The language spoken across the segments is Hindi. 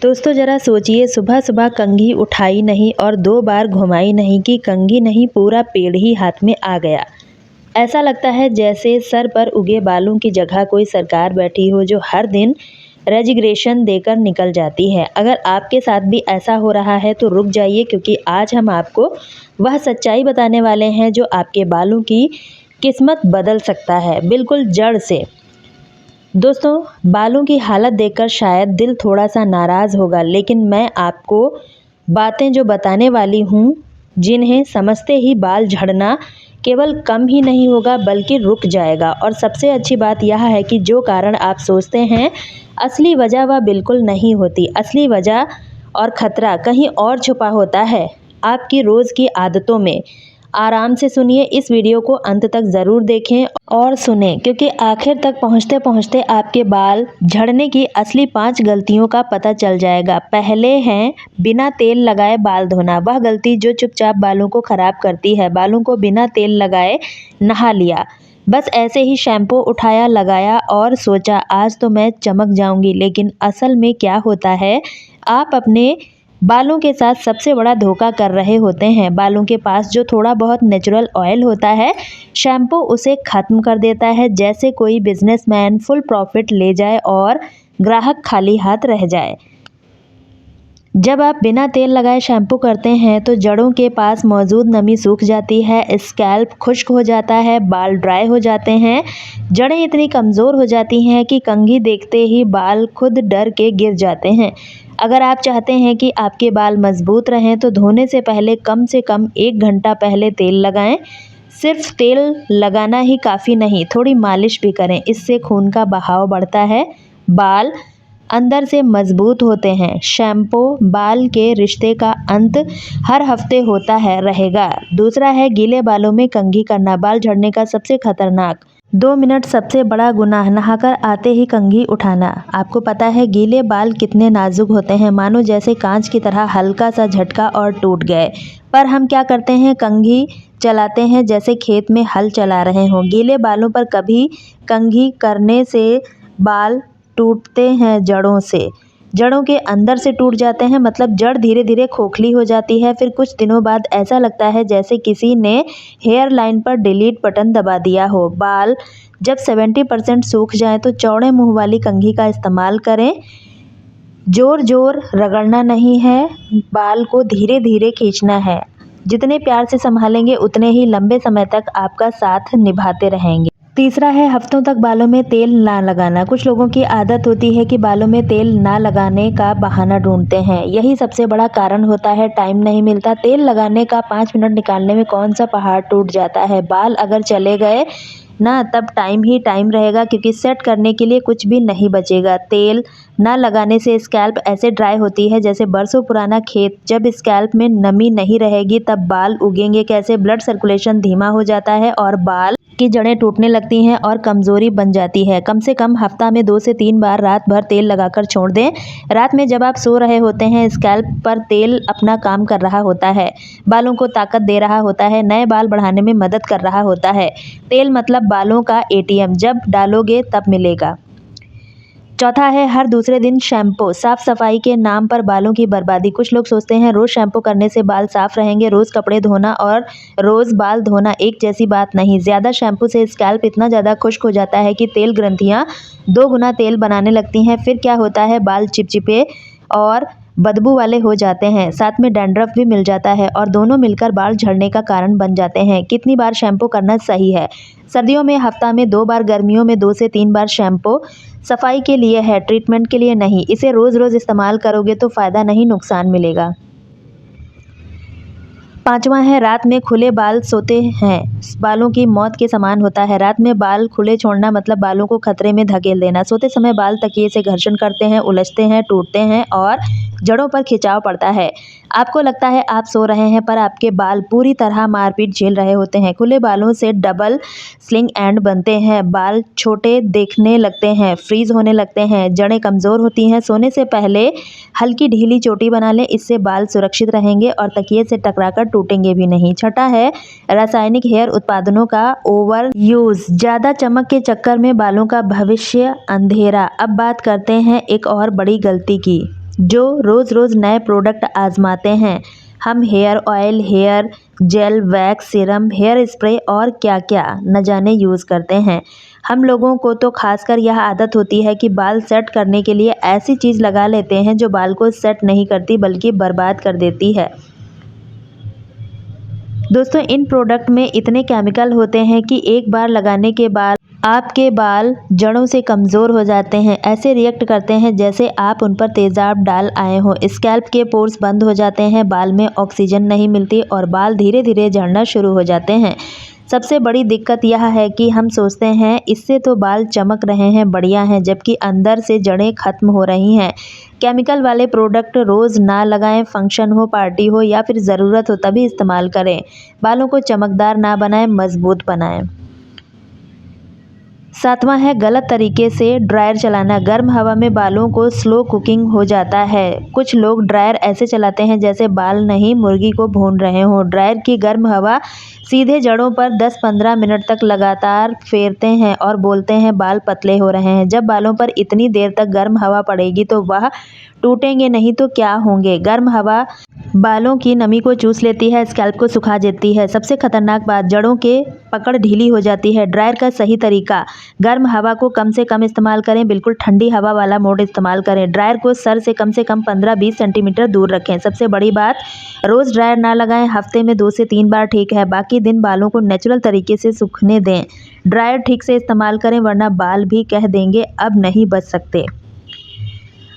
दोस्तों ज़रा सोचिए, सुबह सुबह कंघी उठाई नहीं और 2 बार घुमाई नहीं कि कंघी नहीं पूरा पेड़ ही हाथ में आ गया। ऐसा लगता है जैसे सर पर उगे बालों की जगह कोई सरकार बैठी हो जो हर दिन रेजिग्नेशन देकर निकल जाती है। अगर आपके साथ भी ऐसा हो रहा है तो रुक जाइए, क्योंकि आज हम आपको वह सच्चाई बताने वाले हैं जो आपके बालों की किस्मत बदल सकता है, बिल्कुल जड़ से। दोस्तों, बालों की हालत देखकर शायद दिल थोड़ा सा नाराज़ होगा, लेकिन मैं आपको बातें जो बताने वाली हूँ, जिन्हें समझते ही बाल झड़ना केवल कम ही नहीं होगा बल्कि रुक जाएगा। और सबसे अच्छी बात यह है कि जो कारण आप सोचते हैं असली वजह वह बिल्कुल नहीं होती। असली वजह और खतरा कहीं और छुपा होता है, आपकी रोज़ की आदतों में। आराम से सुनिए, इस वीडियो को अंत तक ज़रूर देखें और सुनें, क्योंकि आखिर तक पहुंचते पहुंचते आपके बाल झड़ने की असली 5 गलतियों का पता चल जाएगा। पहले हैं बिना तेल लगाए बाल धोना, वह गलती जो चुपचाप बालों को ख़राब करती है। बालों को बिना तेल लगाए नहा लिया, बस ऐसे ही शैम्पू उठाया, लगाया और सोचा आज तो मैं चमक जाऊंगी। लेकिन असल में क्या होता है, आप अपने बालों के साथ सबसे बड़ा धोखा कर रहे होते हैं। बालों के पास जो थोड़ा बहुत नेचुरल ऑयल होता है, शैम्पू उसे ख़त्म कर देता है। जैसे कोई बिजनेसमैन फुल प्रॉफिट ले जाए और ग्राहक खाली हाथ रह जाए। जब आप बिना तेल लगाए शैम्पू करते हैं तो जड़ों के पास मौजूद नमी सूख जाती है, स्कैल्प खुश्क हो जाता है, बाल ड्राई हो जाते हैं, जड़ें इतनी कमज़ोर हो जाती हैं कि कंघी देखते ही बाल खुद डर के गिर जाते हैं। अगर आप चाहते हैं कि आपके बाल मजबूत रहें तो धोने से कम 1 घंटा पहले तेल लगाएं। सिर्फ तेल लगाना ही काफ़ी नहीं, थोड़ी मालिश भी करें, इससे खून का बहाव बढ़ता है, बाल अंदर से मजबूत होते हैं। शैम्पू बाल के रिश्ते का अंत हर हफ्ते होता है रहेगा। दूसरा है गीले बालों में कंघी करना, बाल झड़ने का सबसे खतरनाक 2 मिनट सबसे बड़ा गुनाह, नहाकर आते ही कंघी उठाना। आपको पता है गीले बाल कितने नाजुक होते हैं, मानो जैसे कांच की तरह, हल्का सा झटका और टूट गए। पर हम क्या करते हैं, कंघी चलाते हैं जैसे खेत में हल चला रहे हों। गीले बालों पर कभी कंघी करने से बाल टूटते हैं जड़ों से, जड़ों के अंदर से टूट जाते हैं, मतलब जड़ धीरे धीरे खोखली हो जाती है। फिर कुछ दिनों बाद ऐसा लगता है जैसे किसी ने हेयर लाइन पर डिलीट बटन दबा दिया हो। बाल जब 70% सूख जाएं तो चौड़े मुंह वाली कंघी का इस्तेमाल करें। जोर जोर रगड़ना नहीं है, बाल को धीरे धीरे खींचना है। जितने प्यार से संभालेंगे उतने ही लंबे समय तक आपका साथ निभाते रहेंगे। तीसरा है हफ्तों तक बालों में तेल ना लगाना। कुछ लोगों की आदत होती है कि बालों में तेल ना लगाने का बहाना ढूंढते हैं, यही सबसे बड़ा कारण होता है, टाइम नहीं मिलता। तेल लगाने का 5 मिनट निकालने में कौन सा पहाड़ टूट जाता है। बाल अगर चले गए ना तब टाइम ही टाइम रहेगा, क्योंकि सेट करने के लिए कुछ भी नहीं बचेगा। तेल ना लगाने से स्कैल्प ऐसे ड्राई होती है जैसे बरसों पुराना खेत। जब स्कैल्प में नमी नहीं रहेगी तब बाल उगेंगे कैसे। ब्लड सर्कुलेशन धीमा हो जाता है और बाल की जड़ें टूटने लगती हैं और कमज़ोरी बन जाती है। कम से कम हफ्ता में 2 से 3 बार रात भर तेल लगाकर छोड़ दें। रात में जब आप सो रहे होते हैं, स्कैल्प पर तेल अपना काम कर रहा होता है, बालों को ताकत दे रहा होता है, नए बाल बढ़ाने में मदद कर रहा होता है। तेल मतलब बालों का एटीएम, जब डालोगे तब मिलेगा। चौथा है हर दूसरे दिन शैम्पू, साफ सफाई के नाम पर बालों की बर्बादी। कुछ लोग सोचते हैं रोज़ शैम्पू करने से बाल साफ रहेंगे। रोज़ कपड़े धोना और रोज़ बाल धोना एक जैसी बात नहीं। ज़्यादा शैम्पू से स्कैल्प इतना ज़्यादा खुश्क हो जाता है कि तेल ग्रंथियाँ 2 गुना तेल बनाने लगती हैं। फिर क्या होता है, बाल चिपचिपे और बदबू वाले हो जाते हैं, साथ में डैंड्रफ भी मिल जाता है और दोनों मिलकर बाल झड़ने का कारण बन जाते हैं। कितनी बार शैम्पू करना सही है? सर्दियों में हफ्ता में 2 बार, गर्मियों में 2 से 3 बार। शैम्पू सफाई के लिए है, ट्रीटमेंट के लिए नहीं। इसे रोज़ रोज़ इस्तेमाल करोगे तो फ़ायदा नहीं, नुकसान मिलेगा। पाँचवा है रात में खुले बाल सोते हैं, बालों की मौत के समान होता है। रात में बाल खुले छोड़ना मतलब बालों को खतरे में धकेल देना। सोते समय बाल तकिए से घर्षण करते हैं, उलझते हैं, टूटते हैं और जड़ों पर खिंचाव पड़ता है। आपको लगता है आप सो रहे हैं, पर आपके बाल पूरी तरह मारपीट झेल रहे होते हैं। खुले बालों से डबल स्लिंग एंड बनते हैं, बाल छोटे दिखने लगते हैं, फ्रीज होने लगते हैं, जड़ें कमज़ोर होती हैं। सोने से पहले हल्की ढीली चोटी बना लें, इससे बाल सुरक्षित रहेंगे और तकिए से टकराकर टूटेंगे भी नहीं। छठा है रासायनिक हेयर उत्पादनों का ओवर यूज, ज़्यादा चमक के चक्कर में बालों का भविष्य अंधेरा। अब बात करते हैं एक और बड़ी गलती की, जो रोज़ रोज़ नए प्रोडक्ट आजमाते हैं। हम hair oil, hair gel, wax, serum, hair spray और क्या क्या न जाने यूज़ करते हैं। हम लोगों को तो खासकर यह आदत होती है कि बाल सेट करने के लिए ऐसी चीज़ लगा लेते हैं जो बाल को सेट नहीं करती बल्कि बर्बाद कर देती है। दोस्तों, इन प्रोडक्ट में इतने केमिकल होते हैं कि एक बार लगाने के बाद आपके बाल जड़ों से कमज़ोर हो जाते हैं। ऐसे रिएक्ट करते हैं जैसे आप उन पर तेज़ाब डाल आए हों। स्कैल्प के पोर्स बंद हो जाते हैं, बाल में ऑक्सीजन नहीं मिलती और बाल धीरे धीरे झड़ना शुरू हो जाते हैं। सबसे बड़ी दिक्कत यह है कि हम सोचते हैं इससे तो बाल चमक रहे हैं, बढ़िया हैं, जबकि अंदर से जड़ें खत्म हो रही हैं। केमिकल वाले प्रोडक्ट रोज़ ना लगाएं, फंक्शन हो, पार्टी हो या फिर ज़रूरत हो तभी इस्तेमाल करें। बालों को चमकदार ना बनाएं, मजबूत बनाएं। सातवां है गलत तरीके से ड्रायर चलाना। गर्म हवा में बालों को स्लो कुकिंग हो जाता है। कुछ लोग ड्रायर ऐसे चलाते हैं जैसे बाल नहीं मुर्गी को भून रहे हों। ड्रायर की गर्म हवा सीधे जड़ों पर 10-15 मिनट तक लगातार फेरते हैं और बोलते हैं बाल पतले हो रहे हैं। जब बालों पर इतनी देर तक गर्म हवा पड़ेगी तो वह टूटेंगे नहीं तो क्या होंगे। गर्म हवा बालों की नमी को चूस लेती है, स्कैल्प को सुखा देती है। सबसे खतरनाक बात, जड़ों के पकड़ ढीली हो जाती है। ड्रायर का सही तरीका, गर्म हवा को कम से कम इस्तेमाल करें, बिल्कुल ठंडी हवा वाला मोड इस्तेमाल करें। ड्रायर को सर से कम 15-20 सेंटीमीटर दूर रखें। सबसे बड़ी बात, रोज़ ड्रायर ना लगाएं, हफ्ते में 2 से 3 बार ठीक है, बाकी दिन बालों को नेचुरल तरीके से सूखने दें। ड्रायर ठीक से इस्तेमाल करें वरना बाल भी कह देंगे अब नहीं बच सकते।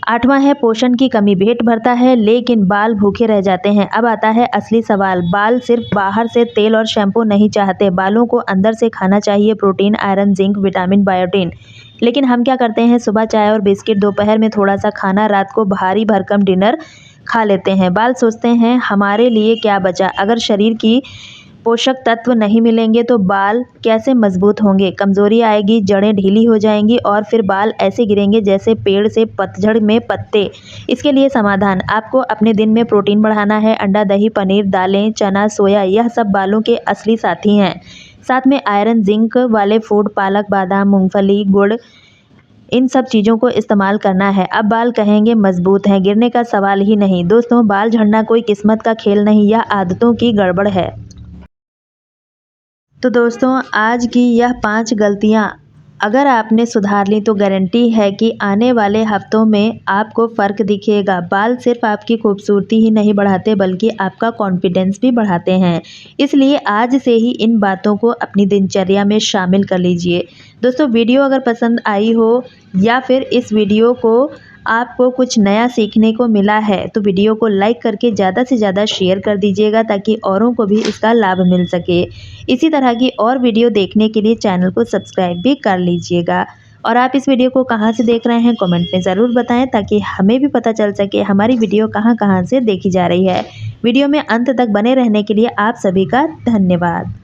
आठवां है पोषण की कमी। पेट भरता है लेकिन बाल भूखे रह जाते हैं। अब आता है असली सवाल, बाल सिर्फ बाहर से तेल और शैम्पू नहीं चाहते, बालों को अंदर से खाना चाहिए protein, iron, zinc, vitamin, biotin. लेकिन हम क्या करते हैं, सुबह चाय और बिस्किट, दोपहर में थोड़ा सा खाना, रात को भारी भरकम डिनर खा लेते हैं। बाल सोचते हैं हमारे लिए क्या बचा। अगर शरीर की पोषक तत्व नहीं मिलेंगे तो बाल कैसे मजबूत होंगे, कमजोरी आएगी, जड़ें ढीली हो जाएंगी और फिर बाल ऐसे गिरेंगे जैसे पेड़ से पतझड़ में पत्ते। इसके लिए समाधान, आपको अपने दिन में प्रोटीन बढ़ाना है। अंडा, दही, पनीर, दालें, चना, सोया, यह सब बालों के असली साथी हैं। साथ में आयरन, जिंक वाले फूड, पालक, बादाम, मूंगफली, गुड़, इन सब चीज़ों को इस्तेमाल करना है। अब बाल कहेंगे मजबूत हैं, गिरने का सवाल ही नहीं। दोस्तों, बाल झड़ना कोई किस्मत का खेल नहीं, यह आदतों की गड़बड़ है। तो दोस्तों, आज की यह 5 गलतियां अगर आपने सुधार ली तो गारंटी है कि आने वाले हफ्तों में आपको फ़र्क दिखेगा। बाल सिर्फ आपकी खूबसूरती ही नहीं बढ़ाते बल्कि आपका कॉन्फिडेंस भी बढ़ाते हैं। इसलिए आज से ही इन बातों को अपनी दिनचर्या में शामिल कर लीजिए। दोस्तों, वीडियो अगर पसंद आई हो या फिर इस वीडियो को आपको कुछ नया सीखने को मिला है तो वीडियो को लाइक करके ज़्यादा से ज़्यादा शेयर कर दीजिएगा ताकि औरों को भी इसका लाभ मिल सके। इसी तरह की और वीडियो देखने के लिए चैनल को सब्सक्राइब भी कर लीजिएगा। और आप इस वीडियो को कहाँ से देख रहे हैं कमेंट में ज़रूर बताएं ताकि हमें भी पता चल सके हमारी वीडियो कहाँ कहाँ से देखी जा रही है। वीडियो में अंत तक बने रहने के लिए आप सभी का धन्यवाद।